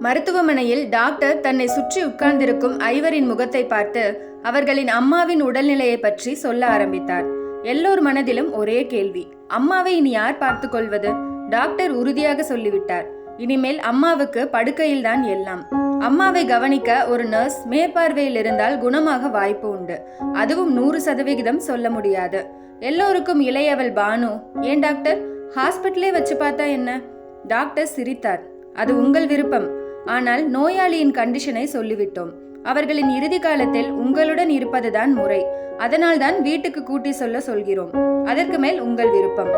மருத்துவமனையில் டாக்டர் தன்னை சுற்றி உட்கார்ந்திருக்கும் ஐவரின் முகத்தை பார்த்து அவர்களின் அம்மாவின் உடல்நிலையை பற்றி சொல்ல ஆரம்பித்தார். எல்லோர் மனதிலும் ஒரே கேள்வி, அம்மாவை இனி யார் பார்த்து கொள்வது? டாக்டர் உறுதியாக சொல்லிவிட்டார், இனிமேல் அம்மாவுக்கு படுக்கையில்தான் எல்லாம். அம்மாவை கவனிக்க ஒரு நர்ஸ் மேற்பார்வையில் இருந்தால் குணமாக வாய்ப்பு உண்டு. அதுவும் 100% சொல்ல முடியாது. எல்லோருக்கும் இளையவள் பானு, ஏன் டாக்டர் ஹாஸ்பிட்டலே வச்சு பார்த்தா என்ன? டாக்டர் சிரித்தார். அது உங்கள் விருப்பம். ஆனால் நோயாளியின் கண்டிஷனை சொல்லிவிட்டோம். அவர்களின் இறுதி காலத்தில் உங்களுடன் இருப்பதுதான் முறை. அதனால்தான் வீட்டுக்கு கூட்டி சொல்கிறோம். அதற்கு மேல் உங்கள் விருப்பம்.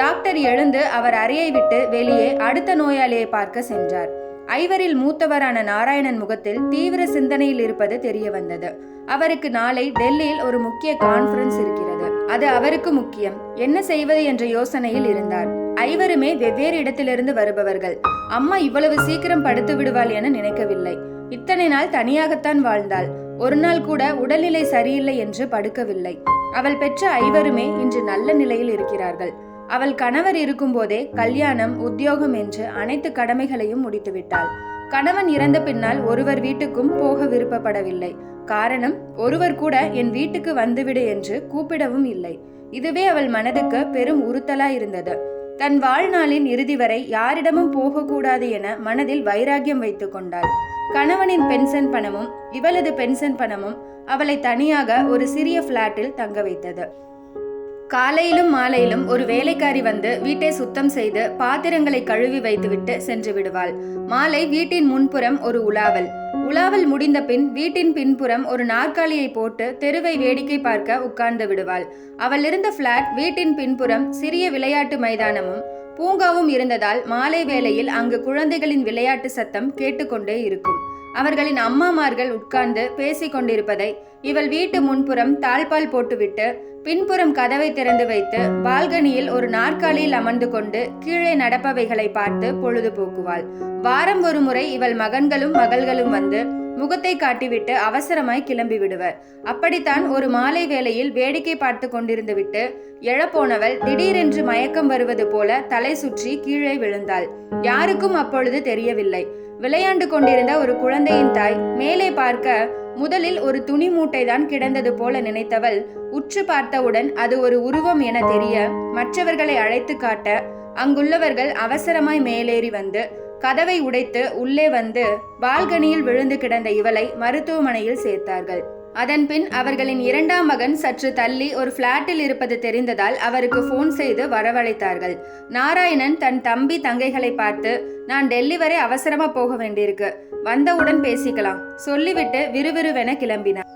டாக்டர் எழுந்து அவர் அறையை விட்டு வெளியே அடுத்த நோயாளியை பார்க்க சென்றார். ஐவரில் மூத்தவரான நாராயணன் முகத்தில் தீவிர சிந்தனையில் இருப்பது தெரிய வந்தது. அவருக்கு நாளை டெல்லியில் ஒரு முக்கிய கான்ஃபரன்ஸ் இருக்கிறது. அது அவருக்கு முக்கியம். என்ன செய்வது என்ற யோசனையில் இருந்தார். ஐவருமே வெவ்வேறு இடத்திலிருந்து வருபவர்கள். அம்மா இவ்வளவு சீக்கிரம் படுத்து விடுவாள் என நினைக்கவில்லை. இத்தனை நாள் தனியாகத்தான் வாழ்ந்தாள். ஒரு நாள் கூட உடல்நிலை சரியில்லை என்று படுக்கவில்லை. அவள் பெற்ற ஐவருமே இன்று நல்ல நிலையில் இருக்கிறார்கள். அவள் கணவர் இருக்கும்போதே கல்யாணம், உத்தியோகம் என்று அனைத்து கடமைகளையும் முடித்துவிட்டாள். கணவன் இறந்த பின்னால் ஒருவர் வீட்டுக்கும் போக விருப்பப்படவில்லை. காரணம், ஒருவர் கூட என் வீட்டுக்கு வந்துவிடு என்று கூப்பிடவும் இல்லை. இதுவே அவள் மனதுக்கு பெரும் உறுத்தலாயிருந்தது. தன் வாழ்நாளின் இறுதி வரை யாரிடமும் போகக்கூடாது என மனதில் வைராகியம் வைத்து கொண்டாள். கணவனின் பென்ஷன் பணமும் இவளது பென்ஷன் பணமும் அவளை தனியாக ஒரு சிறிய பிளாட்டில் தங்க வைத்தது. காலையிலும் மாலையிலும் ஒரு வேலைக்காரி வந்து வீட்டை சுத்தம் செய்து பாத்திரங்களை கழுவி வைத்துவிட்டு சென்று விடுவாள். மாலை வீட்டின் முன்புறம் ஒரு உலாவல் முடிந்த பின் வீட்டின் பின்புறம் ஒரு நாற்காலியை போட்டு தெருவை வேடிக்கை பார்க்க உட்கார்ந்து விடுவாள். அவள் இருந்த பிளாட் வீட்டின் பின்புறம் சிறிய விளையாட்டு மைதானமும் பூங்காவும் இருந்ததால் மாலை வேளையில் அங்கு குழந்தைகளின் விளையாட்டு சத்தம் கேட்டுக்கொண்டே இருக்கும். அவர்களின் அம்மாமார்கள் உட்கார்ந்து பேசிக் கொண்டிருப்பதை இவள் வீட்டு முன்புறம் தாழ்பால் போட்டுவிட்டு பின்புறம் கதவை திறந்து வைத்து பால்கனியில் ஒரு நாற்காலியில் அமர்ந்து கொண்டு கீழே நடப்பவைகளை பார்த்து பொழுது போக்குவாள். வாரம் ஒரு முறை இவள் மகன்களும் மகள்களும் வந்து முகத்தை காட்டிவிட்டு அவசரமாய் கிளம்பி விடுவர். அப்படித்தான் ஒரு மாலை வேளையில் வேடிக்கை பார்த்து கொண்டிருந்து விட்டு எழப்போனவள் திடீரென்று மயக்கம் வருவது போல தலை சுற்றி கீழே விழுந்தாள். யாருக்கும் அப்பொழுது தெரியவில்லை. விளையாண்டு கொண்டிருந்த ஒரு குழந்தையின் தாய் மேலே பார்க்க முதலில் ஒரு துணி மூட்டை தான் கிடந்தது போல நினைத்தவள் உற்று பார்த்தவுடன் அது ஒரு உருவம் என தெரிய மற்றவர்களை அழைத்து காட்ட அங்குள்ளவர்கள் அவசரமாய் மேலேறி வந்து கதவை உடைத்து உள்ளே வந்து பால்கனியில் விழுந்து கிடந்த இவளை மருத்துவமனையில் சேர்த்தார்கள். அதன்பின் அவர்களின் இரண்டாம் மகன் சற்று தள்ளி ஒரு பிளாட்டில் இருப்பது தெரிந்ததால் அவருக்கு போன் செய்து வரவழைத்தார்கள். நாராயணன் தன் தம்பி தங்கைகளை பார்த்து, நான் டெல்லி வரை அவசரமா போக வேண்டியிருக்கு, வந்தவுடன் பேசிக்கலாம் சொல்லிவிட்டு விறுவிறுவென கிளம்பினார்.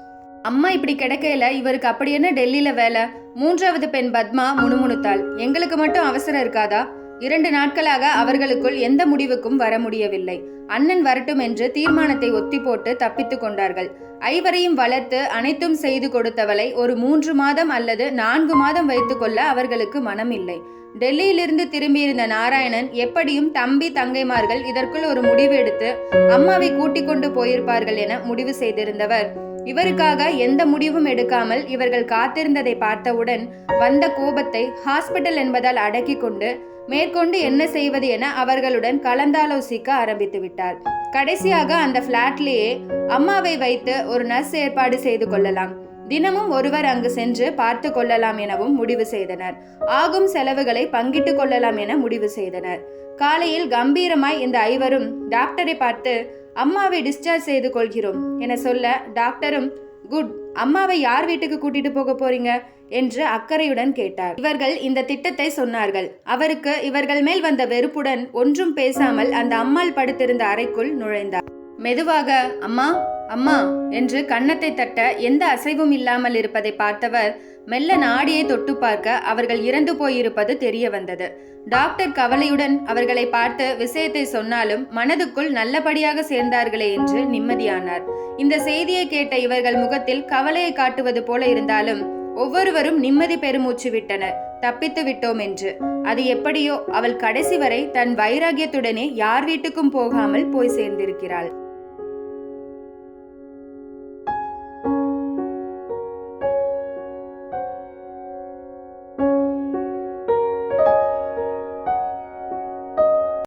அம்மா இப்படி கிடைக்கையில இவருக்கு அப்படி என்ன டெல்லியில வேலை? மூன்றாவது பெண் பத்மா முணுமுணுத்தாள். எங்களுக்கு மட்டும் அவசரம் இருக்காதா? 2 நாட்களாக அவர்களுக்குள் எந்த முடிவுக்கும் வர முடியவில்லை. அண்ணன் வரட்டும் என்று தீர்மானத்தை ஒத்தி போட்டு தப்பித்து கொண்டார்கள். ஐவரையும் வளர்த்து அனைத்தும் செய்து கொடுத்தவளை ஒரு 3 மாதம் அல்லது 4 மாதம் வைத்துக் கொள்ள அவர்களுக்கு மனம் இல்லை. டெல்லியிலிருந்து திரும்பியிருந்த நாராயணன் எப்படியும் தம்பி தங்கைமார்கள் இதற்குள் ஒரு முடிவு எடுத்து அம்மாவை கூட்டிக் கொண்டு போயிருப்பார்கள் என முடிவு செய்திருந்தவர் இவருக்காக எந்த முடிவும் எடுக்காமல் இவர்கள் காத்திருந்ததை பார்த்தவுடன் வந்த கோபத்தை ஹாஸ்பிட்டல் என்பதால் அடக்கி கொண்டு மேற்கொண்டு என்ன செய்வது என அவர்களுடன் கலந்தாலோசிக்க ஆரம்பித்து விட்டார். கடைசியாக அந்த பிளாட்லேயே அம்மாவை வைத்து ஒரு நர்ஸ் ஏற்பாடு செய்து கொள்ளலாம். தினமும் ஒருவர் அங்கு சென்று பார்த்து கொள்ளலாம் எனவும் முடிவு செய்தனர். ஆகும் செலவுகளை பங்கிட்டு கொள்ளலாம் என முடிவு செய்தனர். காலையில் கம்பீரமாய் இந்த ஐவரும் டாக்டரை பார்த்து அம்மாவை டிஸ்சார்ஜ் செய்து கொள்கிறோம் என சொல்ல டாக்டரும், குட், அம்மாவை யார் வீட்டுக்கு கூட்டிட்டு போக போறீங்க என்று அக்கறையுடன் கேட்டார். இவர்கள் இந்த திட்டத்தை சொன்னார்கள். அவருக்கு இவர்கள் மேல் வந்த வெறுப்புடன் ஒன்றும் பேசாமல் அந்த அம்மாள் படுத்திருந்த அறைக்குள் நுழைந்தார். மெதுவாக அம்மா அம்மா என்று கன்னத்தை தட்ட எந்த அசைவும் இல்லாமல் இருப்பதை பார்த்தவர் மெல்ல நாடியை தொட்டு பார்க்க அவர்கள் இறந்து போயிருப்பது தெரிய வந்தது. டாக்டர் கவலையுடன் அவர்களை பார்த்து விஷயத்தை சொன்னாலும் மனதுக்குள் நல்லபடியாக சேர்ந்தார்களே என்று நிம்மதியானார். இந்த செய்தியை கேட்ட இவர்கள் முகத்தில் கவலையை காட்டுவது போல இருந்தாலும் ஒவ்வொருவரும் நிம்மதி பெருமூச்சு விட்டனர், தப்பித்து விட்டோம் என்று. அது எப்படியோ அவள் கடைசி வரை தன் வைராகியத்துடனே யார் வீட்டுக்கும் போகாமல் போய் சேர்ந்திருக்கிறாள்.